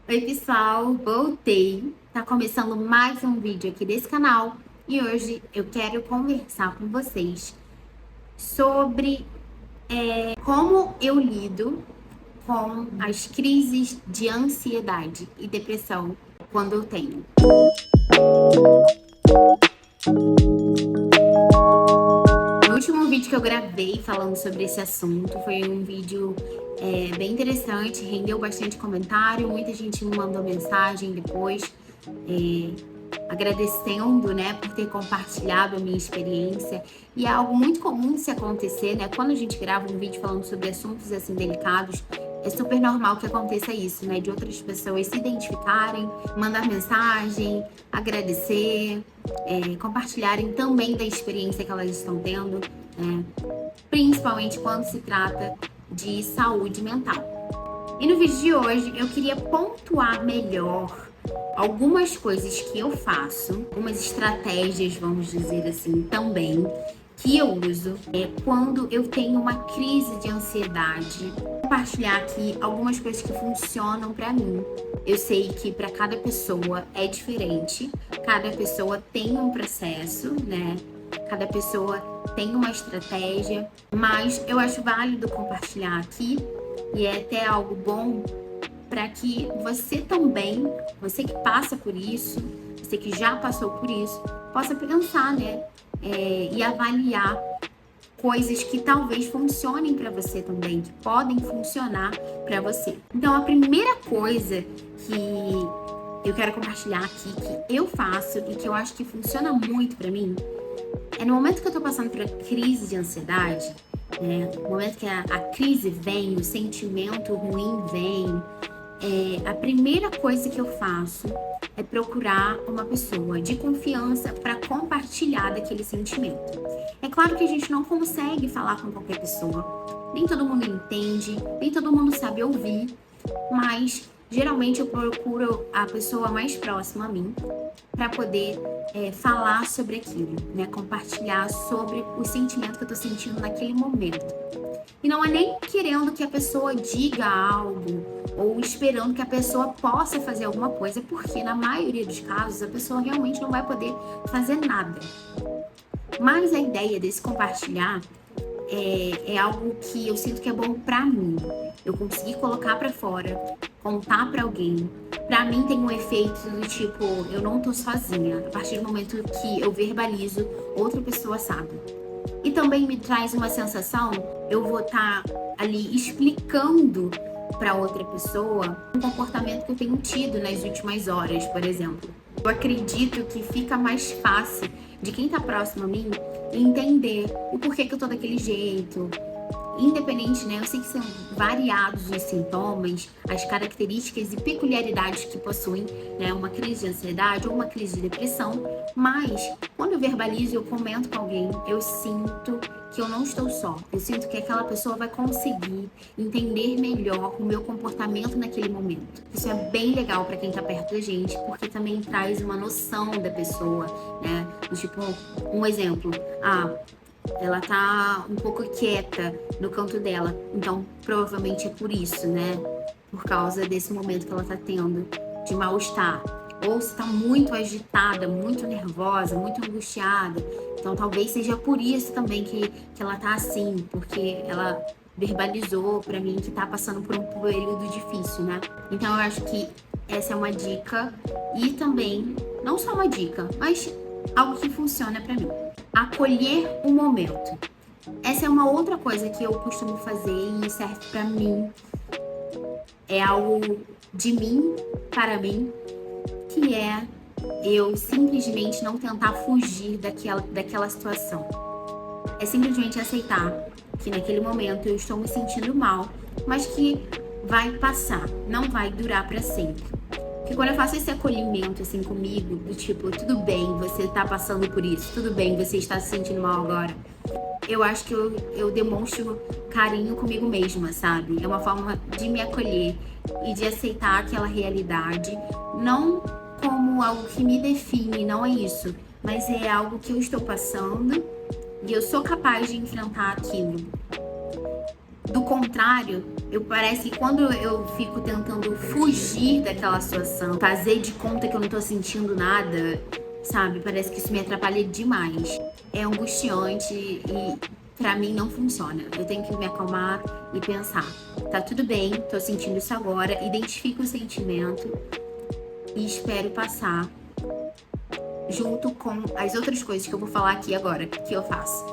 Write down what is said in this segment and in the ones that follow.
Oi pessoal, voltei. Tá começando mais um vídeo aqui desse canal e hoje eu quero conversar com vocês sobre como eu lido com as crises de ansiedade e depressão quando eu tenho. O último vídeo que eu gravei falando sobre esse assunto foi um vídeo bem interessante, rendeu bastante comentário, muita gente me mandou mensagem depois, agradecendo, né, por ter compartilhado a minha experiência. E é algo muito comum de se acontecer, né, quando a gente grava um vídeo falando sobre assuntos assim delicados, é super normal que aconteça isso, né, de outras pessoas se identificarem, mandar mensagem, agradecer, compartilharem também da experiência que elas estão tendo, né, principalmente quando se trata de saúde mental. E no vídeo de hoje eu queria pontuar melhor algumas coisas que eu faço, algumas estratégias, vamos dizer assim, também, que eu uso quando eu tenho uma crise de ansiedade. Vou compartilhar aqui algumas coisas que funcionam para mim. Eu sei que para cada pessoa é diferente, cada pessoa tem um processo, né? Cada pessoa tem uma estratégia, mas eu acho válido compartilhar aqui e é até algo bom para que você também, você que passa por isso, você que já passou por isso, possa pensar, né? E avaliar coisas que talvez funcionem para você também, que podem funcionar para você. Então, a primeira coisa que eu quero compartilhar aqui, que eu faço e que eu acho que funciona muito para mim, é no momento que eu tô passando por crise de ansiedade, né? No momento que a crise vem, o sentimento ruim vem, a primeira coisa que eu faço é procurar uma pessoa de confiança para compartilhar daquele sentimento. É claro que a gente não consegue falar com qualquer pessoa, nem todo mundo entende, nem todo mundo sabe ouvir, mas geralmente eu procuro a pessoa mais próxima a mim para poder falar sobre aquilo, né? Compartilhar sobre o sentimento que eu tô sentindo naquele momento. E não é nem querendo que a pessoa diga algo ou esperando que a pessoa possa fazer alguma coisa, porque na maioria dos casos a pessoa realmente não vai poder fazer nada. Mas a ideia desse compartilhar é algo que eu sinto que é bom pra mim. Eu consegui colocar pra fora, contar pra alguém. Pra mim tem um efeito do tipo, eu não tô sozinha. A partir do momento que eu verbalizo, outra pessoa sabe. E também me traz uma sensação, eu vou estar ali explicando para outra pessoa um comportamento que eu tenho tido nas últimas horas, por exemplo. Eu acredito que fica mais fácil de quem está próximo a mim entender o porquê que eu tô daquele jeito. Independente, né? Eu sei que são variados os sintomas, as características e peculiaridades que possuem, né, uma crise de ansiedade ou uma crise de depressão, mas quando eu verbalizo, eu comento com alguém, eu sinto que eu não estou só. Eu sinto que aquela pessoa vai conseguir entender melhor o meu comportamento naquele momento. Isso é bem legal para quem tá perto da gente, porque também traz uma noção da pessoa, né? Tipo, um exemplo, ela tá um pouco quieta no canto dela, então provavelmente é por isso, né? Por causa desse momento que ela tá tendo de mal-estar. Ou se tá muito agitada, muito nervosa, muito angustiada. Então talvez seja por isso também que ela tá assim, porque ela verbalizou pra mim que tá passando por um período difícil, né? Então eu acho que essa é uma dica e também, não só uma dica, mas algo que funciona pra mim. Acolher o momento. Essa é uma outra coisa que eu costumo fazer e serve pra mim. É algo de mim para mim, que é eu simplesmente não tentar fugir daquela situação. É simplesmente aceitar que naquele momento eu estou me sentindo mal, mas que vai passar, não vai durar para sempre. Porque quando eu faço esse acolhimento assim comigo, do tipo, tudo bem, você tá passando por isso, tudo bem, você está se sentindo mal agora, eu acho que eu demonstro carinho comigo mesma, sabe? É uma forma de me acolher e de aceitar aquela realidade, não como algo que me define, não é isso, mas é algo que eu estou passando e eu sou capaz de enfrentar aquilo. Do contrário, Parece que quando eu fico tentando fugir daquela situação, fazer de conta que eu não tô sentindo nada, sabe? Parece que isso me atrapalha demais. É angustiante e pra mim não funciona. Eu tenho que me acalmar e pensar, tá tudo bem, tô sentindo isso agora, identifico o sentimento e espero passar junto com as outras coisas que eu vou falar aqui agora, que eu faço.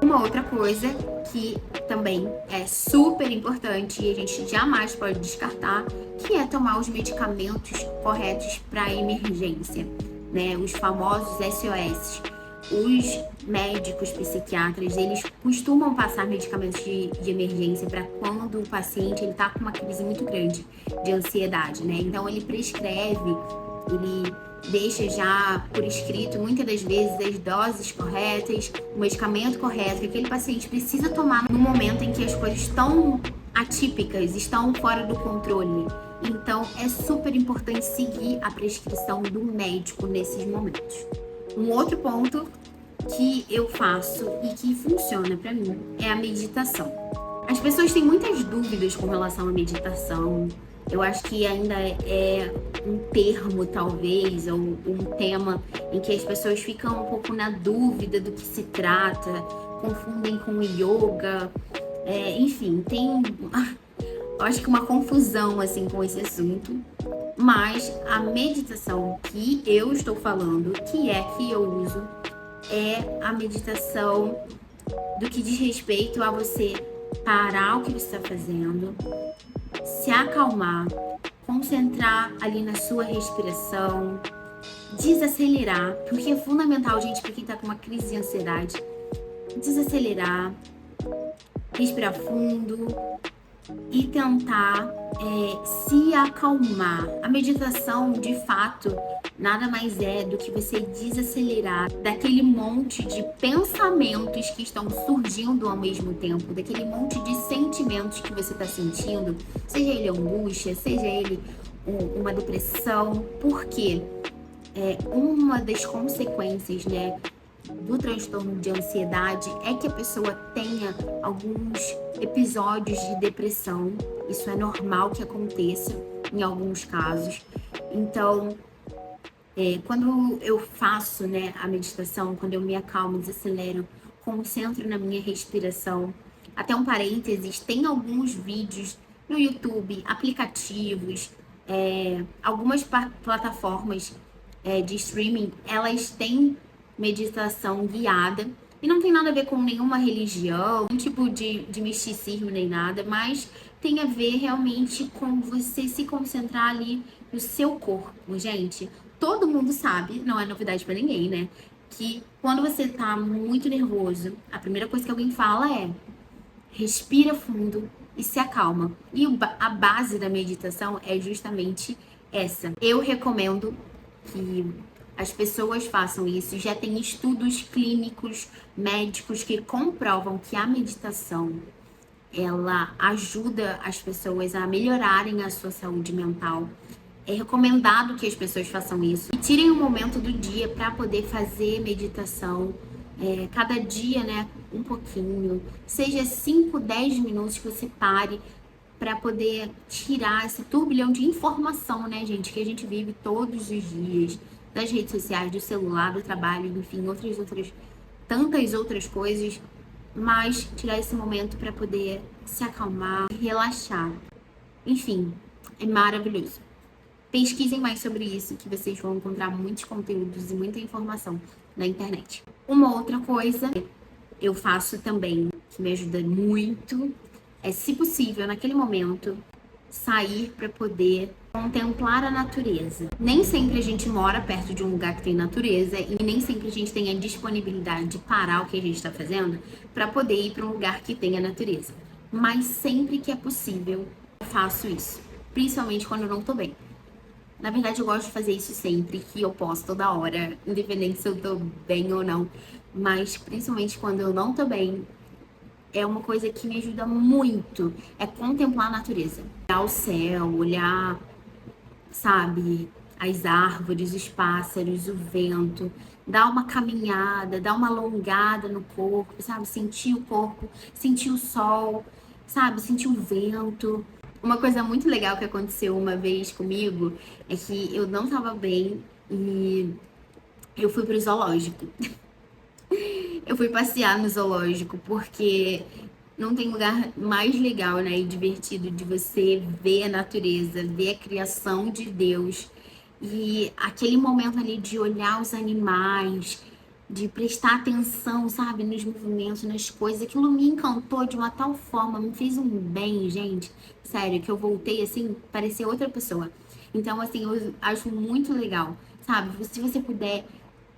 Uma outra coisa que também é super importante e a gente jamais pode descartar, que é tomar os medicamentos corretos para emergência, né? Os famosos SOS. Os médicos psiquiatras, eles costumam passar medicamentos de emergência para quando o paciente ele tá com uma crise muito grande de ansiedade, né? Então ele prescreve, ele deixa já por escrito, muitas das vezes, as doses corretas, o medicamento correto, que aquele paciente precisa tomar no momento em que as coisas estão atípicas, estão fora do controle. Então, é super importante seguir a prescrição do médico nesses momentos. Um outro ponto que eu faço e que funciona para mim é a meditação. As pessoas têm muitas dúvidas com relação à meditação. Eu acho que ainda é um termo, talvez, ou um tema em que as pessoas ficam um pouco na dúvida do que se trata, confundem com yoga, enfim, tem, eu acho que uma confusão, assim, com esse assunto. Mas a meditação que eu estou falando, que eu uso, é a meditação do que diz respeito a você parar o que você está fazendo, se acalmar, concentrar ali na sua respiração, desacelerar, porque é fundamental, gente, para quem tá com uma crise de ansiedade, desacelerar, respirar fundo e tentar se acalmar. A meditação, de fato, nada mais é do que você desacelerar daquele monte de pensamentos que estão surgindo ao mesmo tempo, daquele monte de sentimentos que você está sentindo, seja ele angústia, seja ele uma depressão, porque uma das consequências, né, do transtorno de ansiedade é que a pessoa tenha alguns episódios de depressão. Isso é normal que aconteça em alguns casos. Então, quando eu faço, né, a meditação, quando eu me acalmo, desacelero, concentro na minha respiração, até um parênteses, tem alguns vídeos no YouTube, aplicativos, algumas plataformas de streaming, elas têm meditação guiada e não tem nada a ver com nenhuma religião, nenhum tipo de misticismo nem nada, mas tem a ver realmente com você se concentrar ali no seu corpo, gente. Todo mundo sabe, não é novidade pra ninguém, né? Que quando você tá muito nervoso, a primeira coisa que alguém fala é respira fundo e se acalma. E a base da meditação é justamente essa. Eu recomendo que as pessoas façam isso. Já tem estudos clínicos, médicos que comprovam que a meditação ela ajuda as pessoas a melhorarem a sua saúde mental. É recomendado que as pessoas façam isso e tirem um momento do dia para poder fazer meditação. Cada dia, né, um pouquinho, seja 5, 10 minutos que você pare para poder tirar esse turbilhão de informação, né, gente, que a gente vive todos os dias, das redes sociais, do celular, do trabalho, enfim, tantas outras coisas, mas tirar esse momento para poder se acalmar, relaxar. Enfim, é maravilhoso. Pesquisem mais sobre isso, que vocês vão encontrar muitos conteúdos e muita informação na internet. Uma outra coisa que eu faço também, que me ajuda muito, é, se possível, naquele momento, sair para poder contemplar a natureza. Nem sempre a gente mora perto de um lugar que tem natureza e nem sempre a gente tem a disponibilidade de parar o que a gente está fazendo para poder ir para um lugar que tenha natureza. Mas sempre que é possível, eu faço isso, principalmente quando eu não tô bem. Na verdade, eu gosto de fazer isso sempre que eu posso, toda hora, independente se eu tô bem ou não. Mas, principalmente quando eu não tô bem, é uma coisa que me ajuda muito. É contemplar a natureza. Olhar o céu, olhar, sabe, as árvores, os pássaros, o vento. Dar uma caminhada, dar uma alongada no corpo, sabe? Sentir o corpo, sentir o sol. sabe? Sentir o vento. Uma coisa muito legal que aconteceu uma vez comigo é que eu não tava bem e eu fui pro zoológico. Eu fui passear no zoológico porque não tem lugar mais legal, né, e divertido de você ver a natureza, ver a criação de Deus e aquele momento ali de olhar os animais, de prestar atenção, sabe, nos movimentos, nas coisas. Aquilo me encantou de uma tal forma, me fez um bem, gente. Sério, que eu voltei assim, parecia outra pessoa. Então, assim, eu acho muito legal, sabe? Se você puder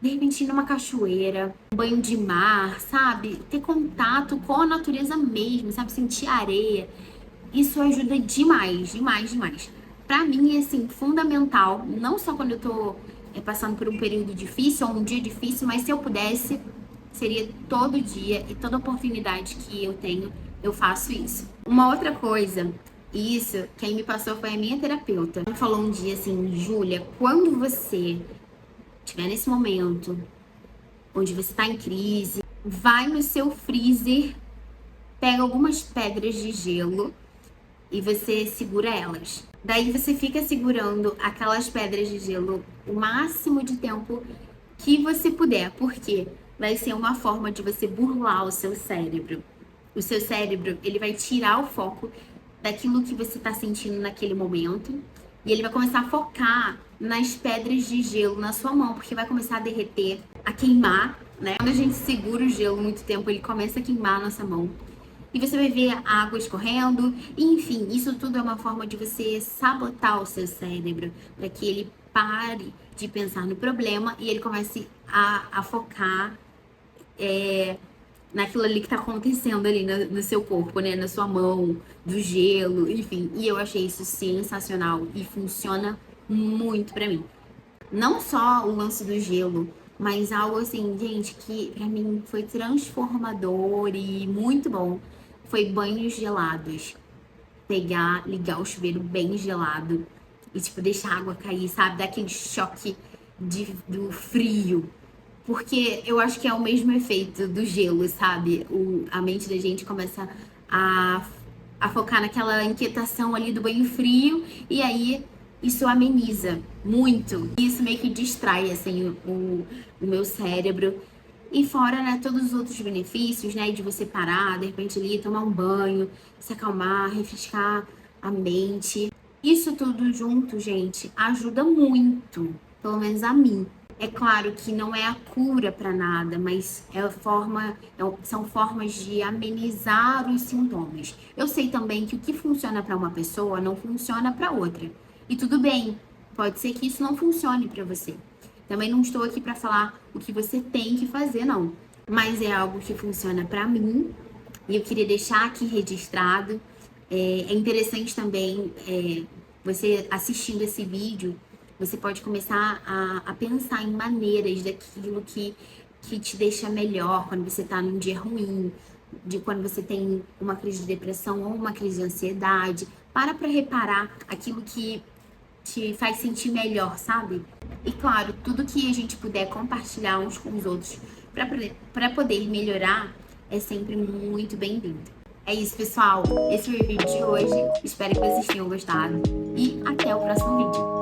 de repente ir numa cachoeira, um banho de mar, sabe? Ter contato com a natureza mesmo, sabe? Sentir a areia. Isso ajuda demais, demais, demais. Pra mim é assim, fundamental, não só quando eu tô passando por um período difícil ou um dia difícil, mas se eu pudesse, seria todo dia e toda oportunidade que eu tenho, eu faço isso. Uma outra coisa, isso, quem me passou foi a minha terapeuta. Ela falou um dia assim, Júlia, quando você estiver nesse momento onde você está em crise, vai no seu freezer, pega algumas pedras de gelo e você segura elas. Daí você fica segurando aquelas pedras de gelo o máximo de tempo que você puder, porque vai ser uma forma de você burlar o seu cérebro. O seu cérebro, ele vai tirar o foco daquilo que você está sentindo naquele momento e ele vai começar a focar nas pedras de gelo na sua mão, porque vai começar a derreter, a queimar, né? Quando a gente segura o gelo muito tempo, ele começa a queimar a nossa mão. E você vai ver a água escorrendo. E, enfim, isso tudo é uma forma de você sabotar o seu cérebro, para que ele pare de pensar no problema e ele comece a focar naquilo ali que tá acontecendo ali no seu corpo, né? Na sua mão, do gelo, enfim. E eu achei isso sensacional e funciona muito pra mim. Não só o lance do gelo, mas algo assim, gente, que pra mim foi transformador e muito bom. Foi banhos gelados. Pegar, ligar o chuveiro bem gelado e, tipo, deixar a água cair, sabe? Dar aquele choque do frio. Porque eu acho que é o mesmo efeito do gelo, sabe? A mente da gente começa a, a focar naquela inquietação ali do banho frio e aí isso ameniza muito. Isso meio que distrai, assim, o meu cérebro. E fora, né, todos os outros benefícios, né, de você parar, de repente ali, tomar um banho, se acalmar, refrescar a mente. Isso tudo junto, gente, ajuda muito, pelo menos a mim. É claro que não é a cura para nada, mas são formas de amenizar os sintomas. Eu sei também que o que funciona para uma pessoa não funciona para outra. E tudo bem, pode ser que isso não funcione para você. Também não estou aqui para falar o que você tem que fazer, não. Mas é algo que funciona para mim e eu queria deixar aqui registrado. É interessante também, você assistindo esse vídeo, você pode começar a pensar em maneiras daquilo que te deixa melhor quando você está num dia ruim, de quando você tem uma crise de depressão ou uma crise de ansiedade. Para reparar aquilo que te faz sentir melhor, sabe? E claro, tudo que a gente puder compartilhar uns com os outros para poder melhorar é sempre muito bem-vindo. É isso, pessoal. Esse foi o vídeo de hoje. Espero que vocês tenham gostado. E até o próximo vídeo.